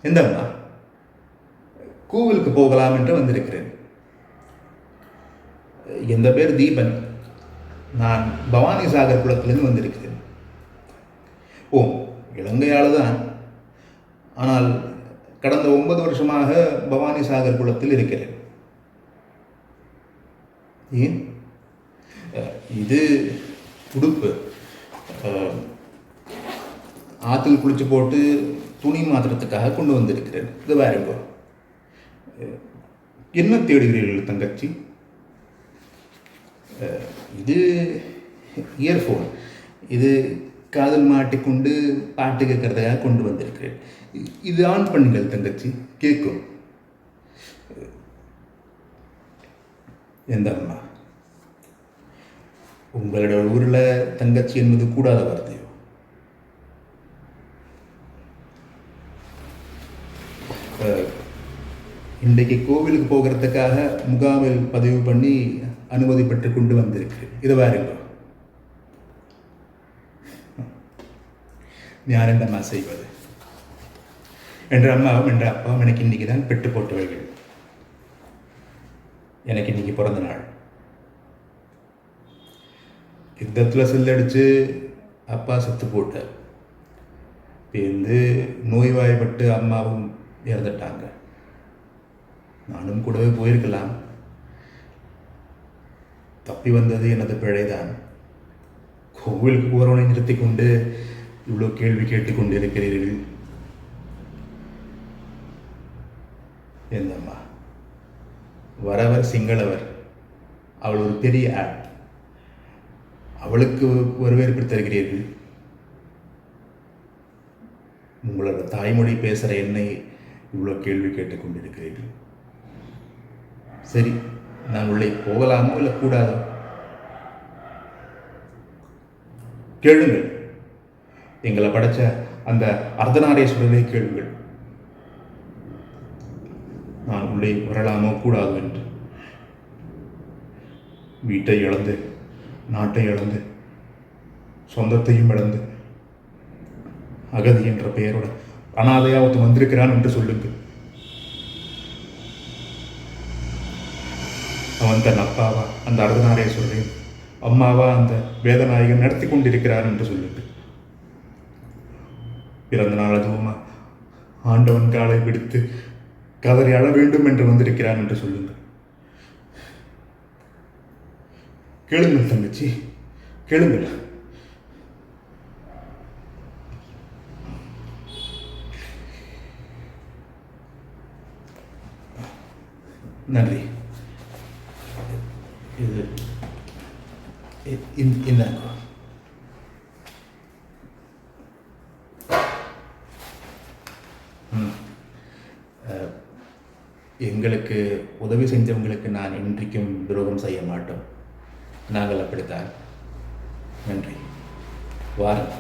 எந்தம்மா? கோவிலுக்கு போகலாம் என்று வந்திருக்கிறேன். எந்த பேர் தீபன். நான் பவானி சாகர் குளத்திலிருந்து வந்திருக்கிறேன். ஓ, இலங்கையால் தான். ஆனால் கடந்த 9 வருஷமாக பவானி சாகர் குளத்தில் இருக்கிறேன். ஏன்? இது உடுப்பு. ஆற்றுல குளிச்சு போட்டு துணி மாத்திரத்துக்காக கொண்டு வந்திருக்கிறேன். இது வேறுங்கோ. என்ன தேடுகிறீர்கள் தங்கச்சி? இது இயர்ஃபோன். இது காதல் மாட்டிக்கொண்டு பாட்டு கேட்கறதுக்காக கொண்டு வந்திருக்கிறேன். இது ஆன் பண்ணுங்கள் தங்கச்சி, கேட்கும். எந்த அம்மா? உங்களோட ஊரில் தங்கச்சி என்பது கூடாத வார்த்தையோ? இன்றைக்கு கோவிலுக்கு போகிறதுக்காக முகாமில் பதிவு பண்ணி அனுமதி பெற்று கொண்டு வந்திருக்கிறேன். இதை பாருங்க. ஞான் என்னம்மா செய்வது? என்ற அம்மாவும் என்ற அப்பாவும் எனக்கு இன்னைக்கு தான் பெற்று போட்டவர்கள். எனக்கு இன்னைக்கு பிறந்த நாள். யுத்தத்தில் செல்லடிச்சு அப்பா செத்து போட்டார். பேருந்து நோய்வாய்ப்பட்டு அம்மாவும் இறந்துட்டாங்க. நானும் கூடவே போயிருக்கலாம். தப்பி வந்தது எனது பிழைதான். கோவிலுக்கு போகிறவனை நிறுத்தி கொண்டு இவ்வளோ கேள்வி கேட்டுக்கொண்டு இருக்கிறீர்கள். என்னம்மா? வரவர் சிங்களவர். அவள் ஒரு பெரிய ஆள். அவளுக்கு வரவேற்பு தருகிறீர்கள். உங்களோட தாய்மொழி பேசுகிற என்னை இவ்வளோ கேள்வி கேட்டுக்கொண்டிருக்கிறீர்கள். சரி, நான் உள்ளே போகலாமோ இல்லை கூடாதோ? கேளுங்கள். எங்களை படைச்ச அந்த அர்த்தநாரீஸ்வரரை கேளுங்கள். நான் உள்ளே வரலாமோ கூடாதோ என்று. வீட்டை இழந்து, நாட்டை இழந்து, சொந்தத்தையும் இழந்து, அகதி என்ற பெயரோட அனாதையாவது வந்திருக்கிறான் என்று சொல்லுங்கள். அவன் தன் அப்பாவா அந்த அர்த்தநாரீஸ்வரரையும் அம்மாவா அந்த வேதநாயகன் நடத்தி கொண்டிருக்கிறான் என்று சொல்லுங்கள். பிறந்த நாள் அதுவுமா ஆண்டவன் காலை பிடித்து கதறி அழ வேண்டும் என்று வந்திருக்கிறான் என்று சொல்லுங்கள். கேளுங்கள் தங்கச்சி, கேளுங்கள். நன்றி. இது இந்த எங்களுக்கு உதவி செஞ்சவங்களுக்கு நான் இன்றைக்கும் துரோகம் செய்ய மாட்டோம். நாங்கள் அப்படித்தான். நன்றி. வாரம்.